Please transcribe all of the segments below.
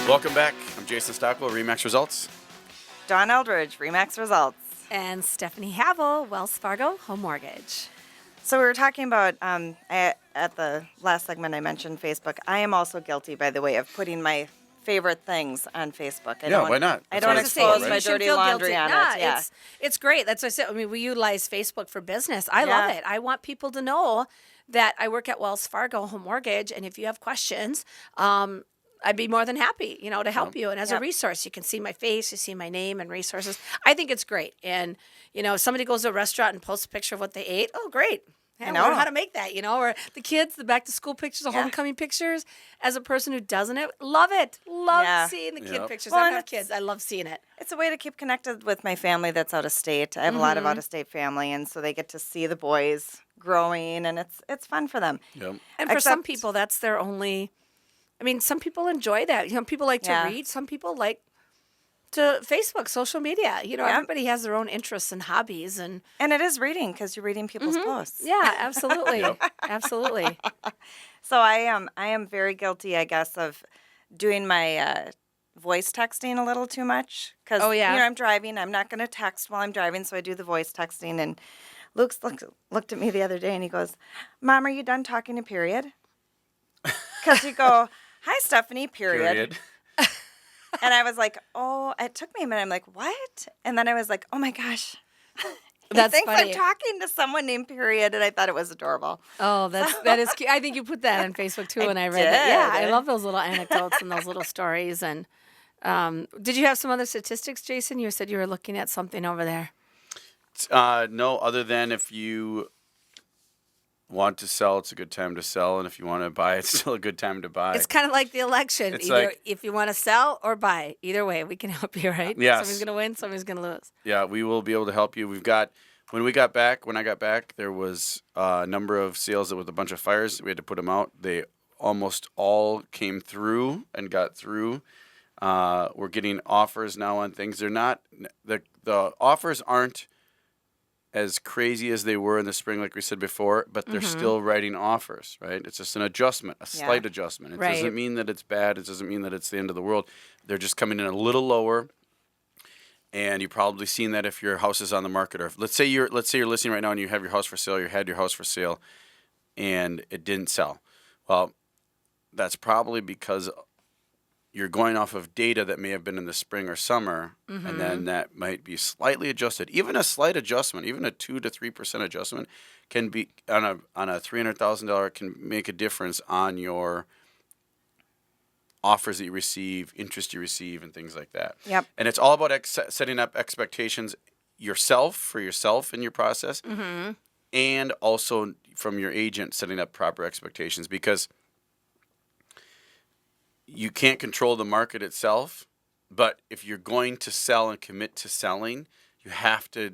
Welcome back. I'm Jason Stockwell, Remax Results. Dawn Eldridge, Remax Results. And Stephanie Havel, Wells Fargo Home Mortgage. So we were talking about, at the last segment I mentioned Facebook. I am also guilty, by the way, of putting my favorite things on Facebook. Why not? I That's don't what it's expose for, my right? dirty laundry on it. Yeah. It's great. That's what I said. I mean, we utilize Facebook for business. I love it. I want people to know that I work at Wells Fargo Home Mortgage, and if you have questions, I'd be more than happy, to help you. And as a resource, you can see my face, you see my name and resources. I think it's great. And, if somebody goes to a restaurant and posts a picture of what they ate, oh, great. I know how to make that, or the kids, the back to school pictures, the homecoming pictures. As a person who doesn't love it. Love seeing the kid pictures. Well, I don't have kids. I love seeing it. It's a way to keep connected with my family that's out of state. I have a lot of out of state family, and so they get to see the boys growing, and it's fun for them. Yep. And for some people, that's their only. I mean, some people enjoy that. People like to read. Some people like to Facebook, social media. Everybody has their own interests and hobbies, and it is reading because you're reading people's posts. Yeah, absolutely, absolutely. So I am very guilty, I guess, of doing my voice texting a little too much because I'm driving. I'm not going to text while I'm driving, so I do the voice texting. And Luke looked at me the other day and he goes, "Mom, are you done talking to period?" Because you go, "Hi, Stephanie, period." And I was like, oh, it took me a minute. I'm like, what? And then I was like, oh my gosh. That's thinks funny. I'm talking to someone named Period, and I thought it was adorable. Oh, that is cute. I think you put that on Facebook too when I read it. Yeah, I love those little anecdotes and those little stories. And did you have some other statistics, Jason? You said you were looking at something over there. No, other than if you want to sell, it's a good time to sell, and if you want to buy, it's still a good time to buy. It's kind of like the election. It's Either like, if you want to sell or buy, either way, we can help you, right? Yes. Somebody's going to win, somebody's going to lose. Yeah, we will be able to help you. When I got back, there was a number of sales that with a bunch of fires. We had to put them out. They almost all came through and got through. We're getting offers now on things. They're not the offers aren't as crazy as they were in the spring, like we said before, but they're still writing offers, right? It's just an adjustment, a slight adjustment. It doesn't mean that it's bad. It doesn't mean that it's the end of the world. They're just coming in a little lower, and you've probably seen that if your house is on the market, or let's say you're listening right now and you have your house for sale, you had your house for sale, and it didn't sell. Well, that's probably because you're going off of data that may have been in the spring or summer, and then that might be slightly adjusted. Even a slight adjustment, even a 2 to 3% adjustment, can be on a $300,000 can make a difference on your offers that you receive, interest you receive, and things like that. Yep. And it's all about setting up expectations for yourself in your process, and also from your agent setting up proper expectations, because you can't control the market itself, but if you're going to sell and commit to selling, you have to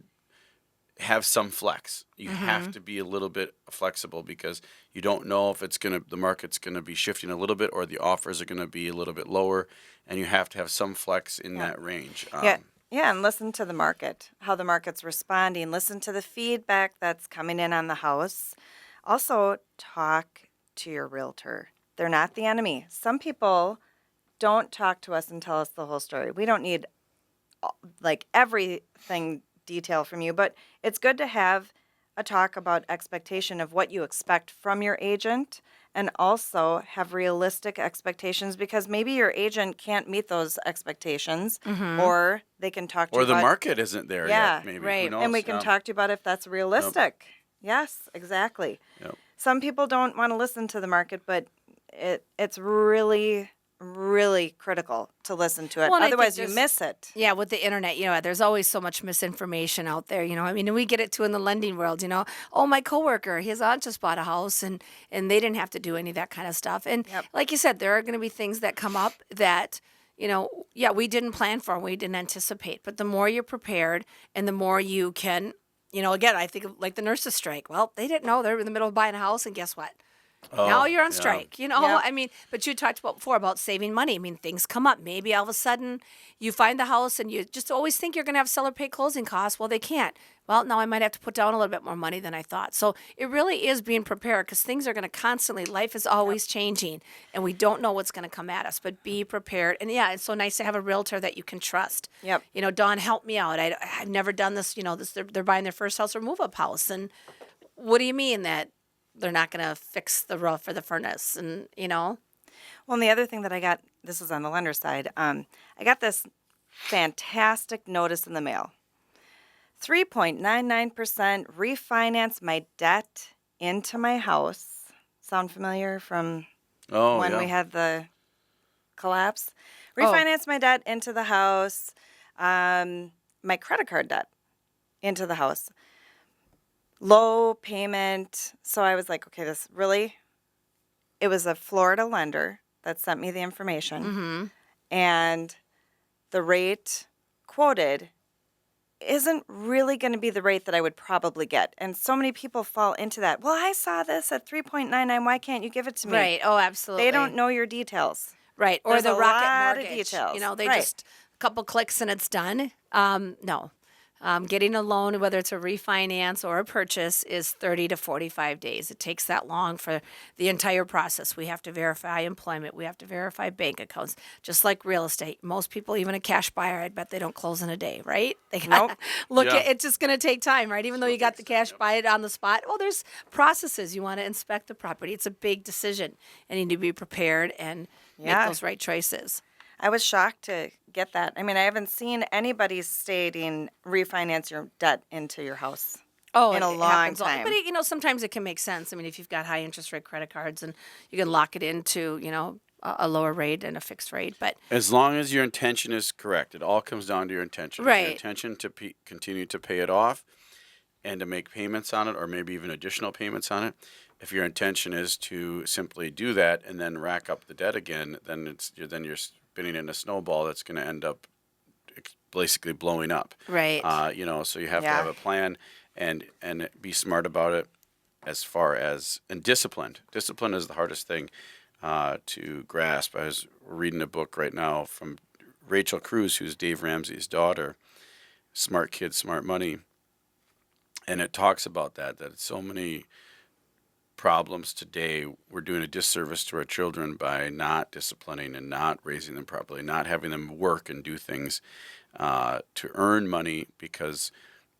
have some flex. You have to be a little bit flexible, because you don't know if the market's gonna be shifting a little bit, or the offers are gonna be a little bit lower, and you have to have some flex in that range. And listen to the market, how the market's responding. Listen to the feedback that's coming in on the house. Also, talk to your realtor. They're not the enemy. Some people don't talk to us and tell us the whole story. We don't need everything detail from you, but it's good to have a talk about expectation of what you expect from your agent, and also have realistic expectations, because maybe your agent can't meet those expectations, or they can talk to you about... Or the about, market isn't there yet, maybe. Right. Who knows? And we can talk to you about if that's realistic. Yes, exactly. Some people don't want to listen to the market, but it's really, really critical to listen to it. Well, otherwise, you miss it. Yeah, with the internet, there's always so much misinformation out there. I mean, we get it too in the lending world. Oh, my coworker, his aunt just bought a house, and they didn't have to do any of that kind of stuff. And like you said, there are going to be things that come up that we didn't plan for and we didn't anticipate. But the more you're prepared, and the more you can, again, I think of like the nurses' strike. Well, they didn't know they were in the middle of buying a house, and guess what? Now you're on yeah. strike, you know? Yep. I mean, but you talked about before about saving money. I mean, things come up. Maybe all of a sudden you find the house and you just always think you're going to have seller pay closing costs. Well, they can't. Well, now I might have to put down a little bit more money than I thought. So it really is being prepared because things are going to constantly, life is always changing and we don't know what's going to come at us, but be prepared. And yeah, it's so nice to have a realtor that you can trust. Yep. You know, Dawn, help me out. I've never done this, you know, they're buying their first house or move up house. And what do you mean that they're not going to fix the roof or the furnace? And, you know, Well, and the other thing that I got, this is on the lender side, I got fantastic notice in the mail. 3.99% refinance my debt into my house. Sound familiar from when yeah. we had the collapse? Refinance my debt into the house, my credit card debt into the house. Low payment. So I was like, okay, this really, it was a Florida lender that sent me the information. And the rate quoted isn't really going to be the rate that I would probably get. And so many people fall into that. Well, I saw this at 3.99. Why can't you give it to me? right. Oh, absolutely. They don't know your details. Right. Or There's the a rocket lot of mortgage. details. You know, they Right. just a couple clicks and it's done. No. Getting a loan, whether it's a refinance or a purchase, is 30 to 45 days. It takes that long for the entire process. We have to verify employment. We have to verify bank accounts. Just like real estate. Most people, even a cash buyer, I bet they don't close in a day, right? They gotta Nope. look Yeah. at it's just going to take time, right? Even though you got the cash, buy it on the spot. Well, there's processes. You want to inspect the property. It's a big decision. And you need to be prepared and make Yeah. those right choices. I was shocked to get that. I mean, I haven't seen anybody stating refinance your debt into your house. Oh, in a it long happens all- time. But you know, sometimes it can make sense. I mean, if you've got high interest rate credit cards and you can lock it into, you know, a lower rate and a fixed rate. But As long as your intention is correct, it all comes down to your intention. If Right. your intention to continue to pay it off and to make payments on it, or maybe even additional payments on it. If your intention is to simply do that and then rack up the debt again, then you're spinning in a snowball that's going to end up basically blowing up. right, You know, so you have to Yeah. have a plan and be smart about it as far as and disciplined. Discipline is the hardest thing to grasp. I was reading a book right now from Rachel Cruz, who's Dave Ramsey's daughter, Smart Kids, Smart Money, and it talks about that so many problems today, we're doing a disservice to our children by not disciplining and not raising them properly, not having them work and do things to earn money because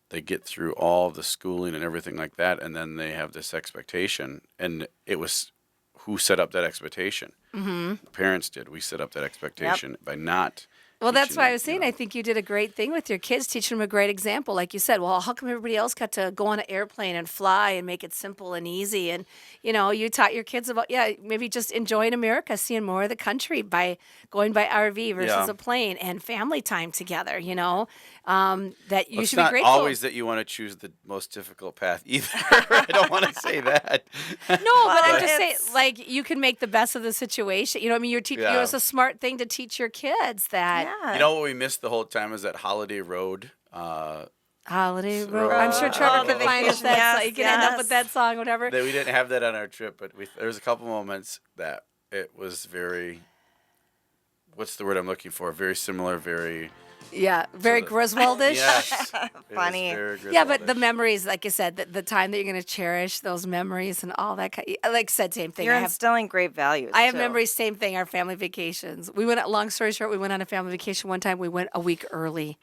they get through all the schooling and everything like that, and then they have this expectation. And it was who set up that expectation? The parents did. We set up that expectation by not. Well, that's teaching why I them, was saying you know. I think you did a great thing with your kids, teaching them a great example. Like you said, well, how come everybody else got to go on an airplane and fly and make it simple and easy? And, you know, you taught your kids about, maybe just enjoying America, seeing more of the country by going by RV versus Yeah. a plane and family time together, you know, that you Well, it's should be not grateful. always that you want to choose the most difficult path either. I don't want to say that. No, but I'm Well, just saying, it's- like, you can make the best of the situation. You know what I mean? Yeah. It's a smart thing to teach your kids that Yeah. You know what we missed the whole time is that Holiday Road. holiday road. I'm sure Oh, Trevor the could find us vacation. that Yes, song. You can end up yes. with that song, whatever. That we didn't have that on our trip, but there was a couple moments that it was very. What's the word I'm looking for? Very similar, very. Yeah, very the- Griswoldish. Yes. It was Funny. very Yeah, but the Griswoldish. memories, like you said, the time that you're going to cherish those memories and all that. Like I said, same thing. You're I have instilling great values. I have too. memories, same thing, our family vacations. We went, long story short, we went on a family vacation one time. We went a week early.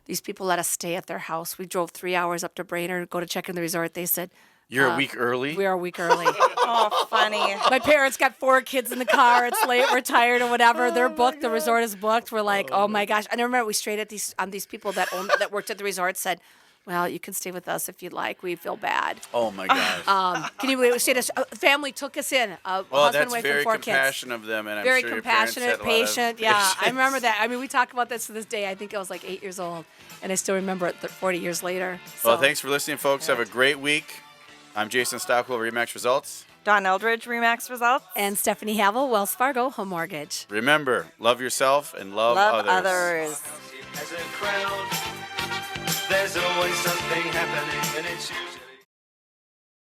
These people let us stay at their house. We drove 3 hours up to Brainerd, go to check in the resort. They said, You're a week early. we are a week early. Oh, funny. My parents got 4 kids in the car. It's late. We're tired or whatever. They're booked. The resort is booked. We're like, oh my gosh. And I remember we straight at these people that worked at the resort said, well, you can stay with us if you'd like. We feel bad. Oh my gosh. Can you believe we stayed? Family took us in. well, Husband, that's wife, very and 4 kids. compassionate of them, and I'm Very sure your parents compassionate, had a lot of patient. Yeah, I patience. remember that. I mean, we talk about this to this day. I think I was like 8 years old, and I still remember it 40 years later. So. Well, thanks for listening, folks. Have a great week. I'm Jason Stockwell, Remax Results. Don Eldridge, Remax Results. And Stephanie Havel, Wells Fargo Home Mortgage. Remember, love yourself and love others. As a crowd, there's always something happening, and it's usually